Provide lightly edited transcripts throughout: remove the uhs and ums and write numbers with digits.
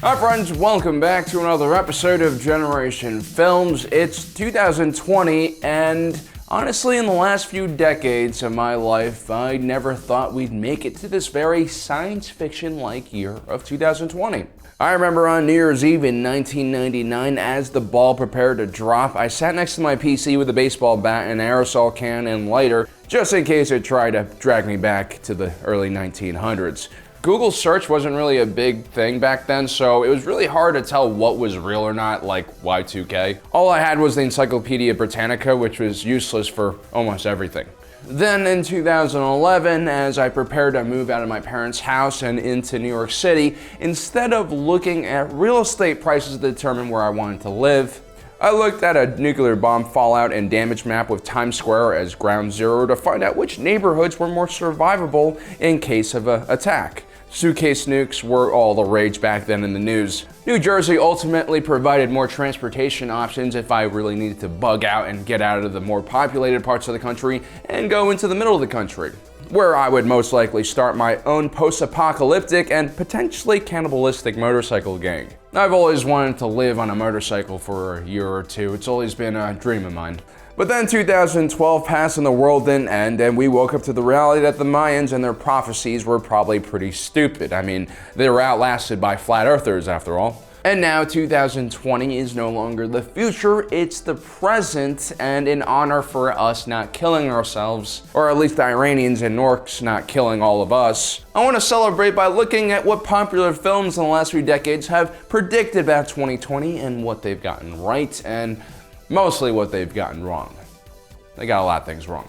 Hi friends, welcome back to another episode of Generation Films. It's 2020 and honestly in the last few decades of my life, I never thought we'd make it to this very science fiction-like year of 2020. I remember on New Year's Eve in 1999, as the ball prepared to drop, I sat next to my PC with a baseball bat, an aerosol can, and lighter, just in case it tried to drag me back to the early 1900s. Google search wasn't really a big thing back then, so it was really hard to tell what was real or not, like Y2K. All I had was the Encyclopedia Britannica, which was useless for almost everything. Then in 2011, as I prepared to move out of my parents' house and into New York City, instead of looking at real estate prices to determine where I wanted to live, I looked at a nuclear bomb fallout and damage map with Times Square as ground zero to find out which neighborhoods were more survivable in case of an attack. Suitcase nukes were all the rage back then in the news. New Jersey ultimately provided more transportation options if I really needed to bug out and get out of the more populated parts of the country and go into the middle of the country, where I would most likely start my own post-apocalyptic and potentially cannibalistic motorcycle gang. I've always wanted to live on a motorcycle for a year or two. It's always been a dream of mine. But then 2012 passed and the world didn't end, and we woke up to the reality that the Mayans and their prophecies were probably pretty stupid. I mean, they were outlasted by flat earthers after all. And now 2020 is no longer the future, it's the present, and in honor for us not killing ourselves, or at least the Iranians and Norks not killing all of us, I want to celebrate by looking at what popular films in the last few decades have predicted about 2020 and what they've gotten right, and mostly what they've gotten wrong. They got a lot of things wrong.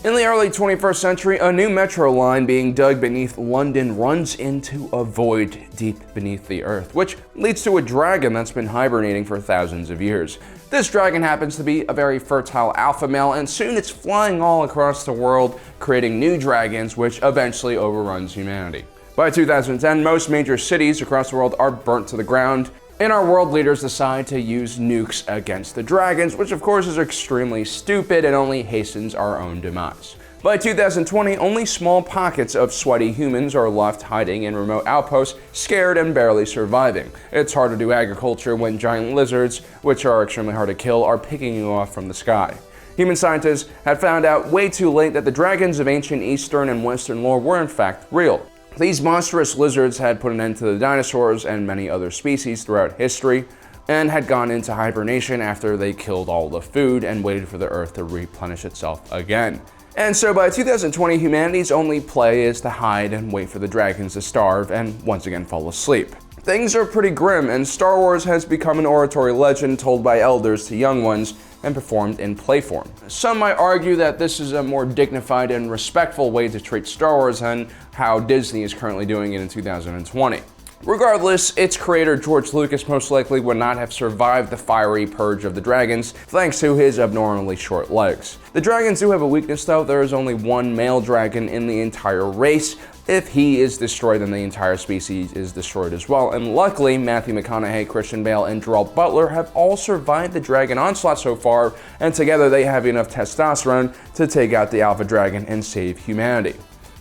In the early 21st century, a new metro line being dug beneath London runs into a void deep beneath the earth, which leads to a dragon that's been hibernating for thousands of years. This dragon happens to be a very fertile alpha male, and soon it's flying all across the world, creating new dragons, which eventually overruns humanity. By 2010, most major cities across the world are burnt to the ground, and our world leaders decide to use nukes against the dragons, which of course is extremely stupid and only hastens our own demise. By 2020, only small pockets of sweaty humans are left hiding in remote outposts, scared and barely surviving. It's hard to do agriculture when giant lizards, which are extremely hard to kill, are picking you off from the sky. Human scientists had found out way too late that the dragons of ancient Eastern and Western lore were in fact real. These monstrous lizards had put an end to the dinosaurs and many other species throughout history, and had gone into hibernation after they killed all the food and waited for the earth to replenish itself again. And so by 2020, humanity's only play is to hide and wait for the dragons to starve and once again fall asleep. Things are pretty grim, and Star Wars has become an oratory legend told by elders to young ones and performed in play form. Some might argue that this is a more dignified and respectful way to treat Star Wars than how Disney is currently doing it in 2020. Regardless, its creator George Lucas most likely would not have survived the fiery purge of the dragons thanks to his abnormally short legs. The dragons do have a weakness though. There is only one male dragon in the entire race. If he is destroyed, then the entire species is destroyed as well. And luckily, Matthew McConaughey, Christian Bale, and Gerald Butler have all survived the dragon onslaught so far, and together they have enough testosterone to take out the alpha dragon and save humanity.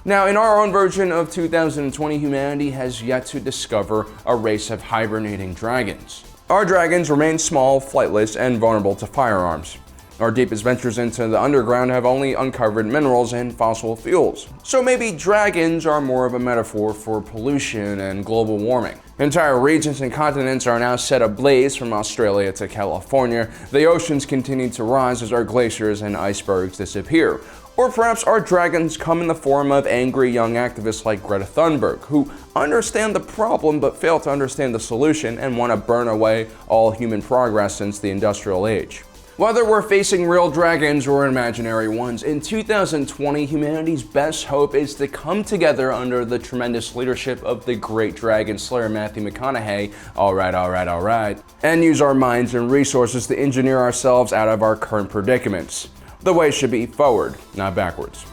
Now, in our own version of 2020, humanity has yet to discover a race of hibernating dragons. Our dragons remain small, flightless, and vulnerable to firearms. Our deepest ventures into the underground have only uncovered minerals and fossil fuels. So maybe dragons are more of a metaphor for pollution and global warming. Entire regions and continents are now set ablaze from Australia to California. The oceans continue to rise as our glaciers and icebergs disappear. Or perhaps our dragons come in the form of angry young activists like Greta Thunberg, who understand the problem but fail to understand the solution and want to burn away all human progress since the industrial age. Whether we're facing real dragons or imaginary ones, in 2020, humanity's best hope is to come together under the tremendous leadership of the great dragon slayer Matthew McConaughey, alright, and use our minds and resources to engineer ourselves out of our current predicaments. The way should be forward, not backwards.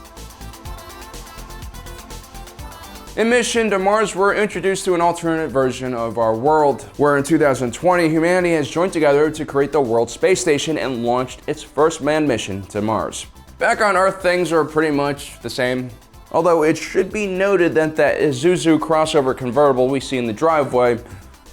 In Mission to Mars, we're introduced to an alternate version of our world, where in 2020, humanity has joined together to create the World Space Station and launched its first manned mission to Mars. Back on Earth, things are pretty much the same. Although it should be noted that the Isuzu crossover convertible we see in the driveway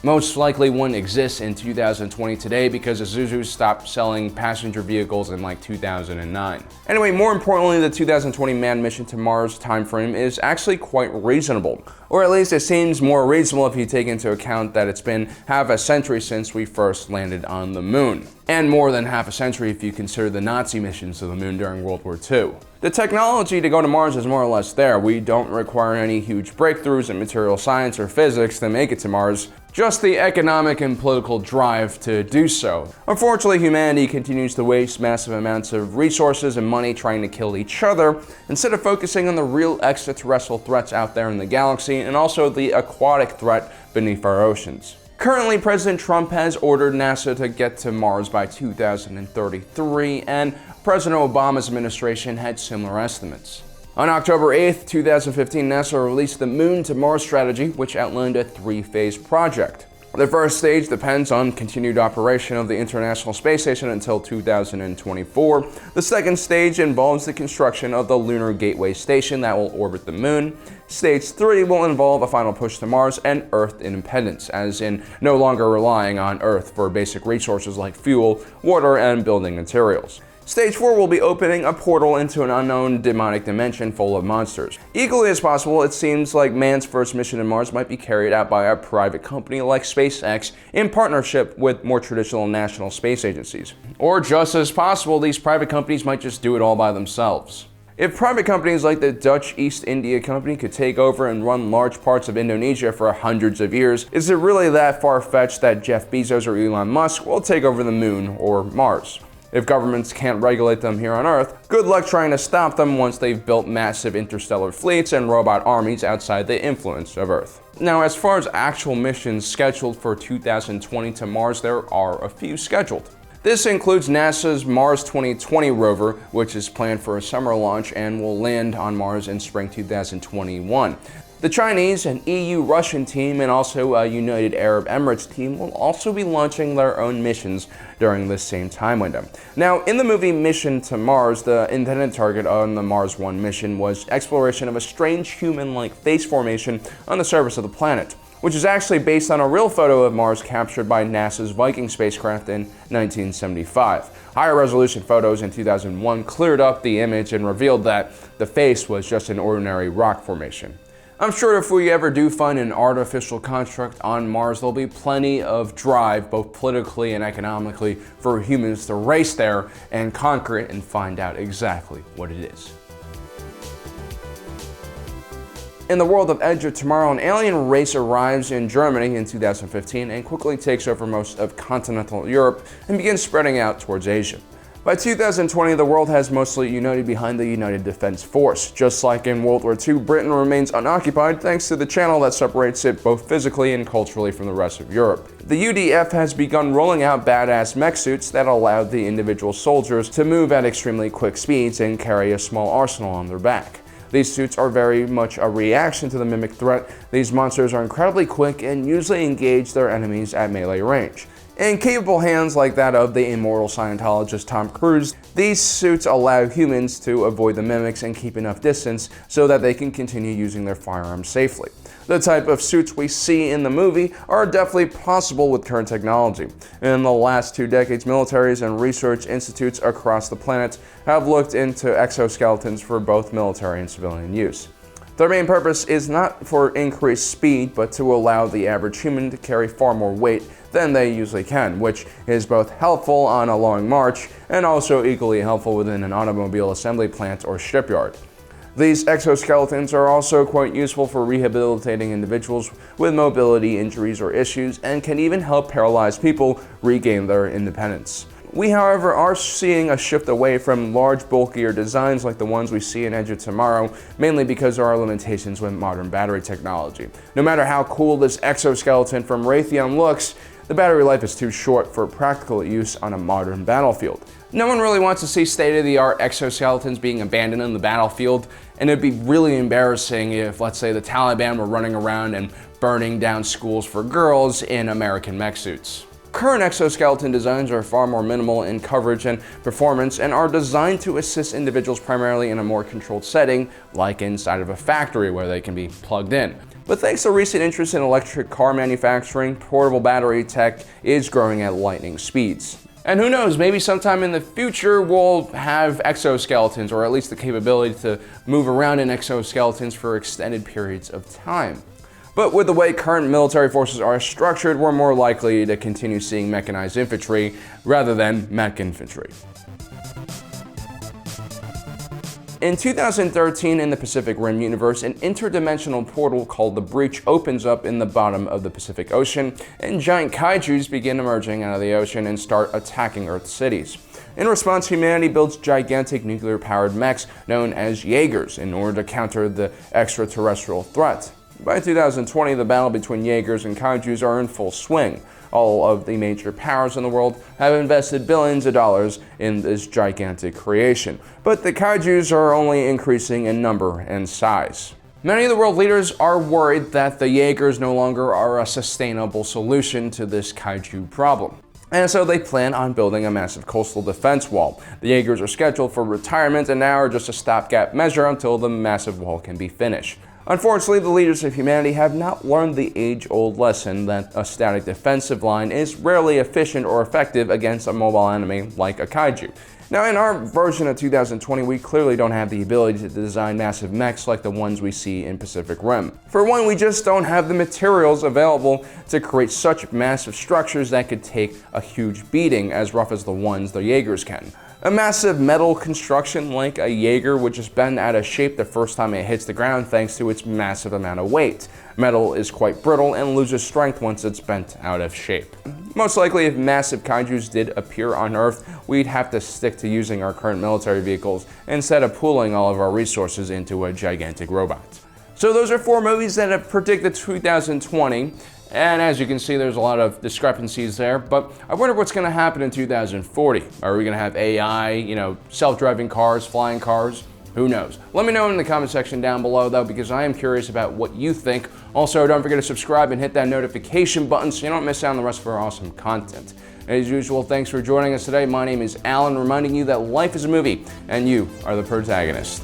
most likely wouldn't exist in 2020 today because Isuzu stopped selling passenger vehicles in like 2009. Anyway, more importantly, the 2020 manned mission to Mars timeframe is actually quite reasonable. Or at least it seems more reasonable if you take into account that it's been half a century since we first landed on the moon. And more than half a century if you consider the Nazi missions to the moon during World War II. The technology to go to Mars is more or less there. We don't require any huge breakthroughs in material science or physics to make it to Mars, just the economic and political drive to do so. Unfortunately, humanity continues to waste massive amounts of resources and money trying to kill each other, instead of focusing on the real extraterrestrial threats out there in the galaxy and also the aquatic threat beneath our oceans. Currently, President Trump has ordered NASA to get to Mars by 2033, and President Obama's administration had similar estimates. On October 8, 2015, NASA released the Moon to Mars strategy, which outlined a three-phase project. The first stage depends on continued operation of the International Space Station until 2024. The second stage involves the construction of the Lunar Gateway Station that will orbit the Moon. Stage 3 will involve a final push to Mars and Earth independence, as in no longer relying on Earth for basic resources like fuel, water, and building materials. Stage 4 will be opening a portal into an unknown demonic dimension full of monsters. Equally as possible, it seems like man's first mission to Mars might be carried out by a private company like SpaceX in partnership with more traditional national space agencies. Or just as possible, these private companies might just do it all by themselves. If private companies like the Dutch East India Company could take over and run large parts of Indonesia for hundreds of years, is it really that far-fetched that Jeff Bezos or Elon Musk will take over the moon or Mars? If governments can't regulate them here on Earth, good luck trying to stop them once they've built massive interstellar fleets and robot armies outside the influence of Earth. Now, as far as actual missions scheduled for 2020 to Mars, there are a few scheduled. This includes NASA's Mars 2020 rover, which is planned for a summer launch and will land on Mars in spring 2021. The Chinese and EU-Russian team and also a United Arab Emirates team will also be launching their own missions during this same time window. Now, in the movie Mission to Mars, the intended target on the Mars 1 mission was exploration of a strange human-like face formation on the surface of the planet, which is actually based on a real photo of Mars captured by NASA's Viking spacecraft in 1975. Higher resolution photos in 2001 cleared up the image and revealed that the face was just an ordinary rock formation. I'm sure if we ever do find an artificial construct on Mars, there'll be plenty of drive, both politically and economically, for humans to race there and conquer it and find out exactly what it is. In the world of Edge of Tomorrow, an alien race arrives in Germany in 2015 and quickly takes over most of continental Europe and begins spreading out towards Asia. By 2020, the world has mostly united behind the United Defense Force. Just like in World War II, Britain remains unoccupied thanks to the channel that separates it both physically and culturally from the rest of Europe. The UDF has begun rolling out badass mech suits that allow the individual soldiers to move at extremely quick speeds and carry a small arsenal on their back. These suits are very much a reaction to the mimic threat. These monsters are incredibly quick and usually engage their enemies at melee range. In capable hands like that of the immortal Scientologist Tom Cruise, these suits allow humans to avoid the mimics and keep enough distance so that they can continue using their firearms safely. The type of suits we see in the movie are definitely possible with current technology. In the last 2 decades, militaries and research institutes across the planet have looked into exoskeletons for both military and civilian use. Their main purpose is not for increased speed, but to allow the average human to carry far more weight than they usually can, which is both helpful on a long march and also equally helpful within an automobile assembly plant or shipyard. These exoskeletons are also quite useful for rehabilitating individuals with mobility injuries or issues and can even help paralyzed people regain their independence. We, however, are seeing a shift away from large, bulkier designs like the ones we see in Edge of Tomorrow, mainly because there are limitations with modern battery technology. No matter how cool this exoskeleton from Raytheon looks, the battery life is too short for practical use on a modern battlefield. No one really wants to see state-of-the-art exoskeletons being abandoned in the battlefield, and it'd be really embarrassing if, let's say, the Taliban were running around and burning down schools for girls in American mech suits. Current exoskeleton designs are far more minimal in coverage and performance and are designed to assist individuals primarily in a more controlled setting, like inside of a factory where they can be plugged in. But thanks to recent interest in electric car manufacturing, portable battery tech is growing at lightning speeds. And who knows, maybe sometime in the future we'll have exoskeletons, or at least the capability to move around in exoskeletons for extended periods of time. But with the way current military forces are structured, we're more likely to continue seeing mechanized infantry rather than mech infantry. In 2013, in the Pacific Rim universe, an interdimensional portal called the Breach opens up in the bottom of the Pacific Ocean, and giant kaijus begin emerging out of the ocean and start attacking Earth cities. In response, humanity builds gigantic nuclear-powered mechs known as Jaegers in order to counter the extraterrestrial threat. By 2020, the battle between Jaegers and kaijus are in full swing. All of the major powers in the world have invested billions of dollars in this gigantic creation, but the kaijus are only increasing in number and size. Many of the world leaders are worried that the Jaegers no longer are a sustainable solution to this kaiju problem. And so they plan on building a massive coastal defense wall. The Jaegers are scheduled for retirement and now are just a stopgap measure until the massive wall can be finished. Unfortunately, the leaders of humanity have not learned the age-old lesson that a static defensive line is rarely efficient or effective against a mobile enemy like a kaiju. Now, in our version of 2020, we clearly don't have the ability to design massive mechs like the ones we see in Pacific Rim. For one, we just don't have the materials available to create such massive structures that could take a huge beating as rough as the ones the Jaegers can. A massive metal construction like a Jaeger would just bend out of shape the first time it hits the ground thanks to its massive amount of weight. Metal is quite brittle and loses strength once it's bent out of shape. Most likely, if massive kaijus did appear on Earth, we'd have to stick to using our current military vehicles instead of pooling all of our resources into a gigantic robot. So those are 4 movies that have predicted 2020. And as you can see, there's a lot of discrepancies there, but I wonder what's going to happen in 2040. Are we going to have AI, self-driving cars, flying cars? Who knows? Let me know in the comment section down below, though, because I am curious about what you think. Also, don't forget to subscribe and hit that notification button so you don't miss out on the rest of our awesome content. As usual, thanks for joining us today. My name is Alan, reminding you that life is a movie, and you are the protagonist.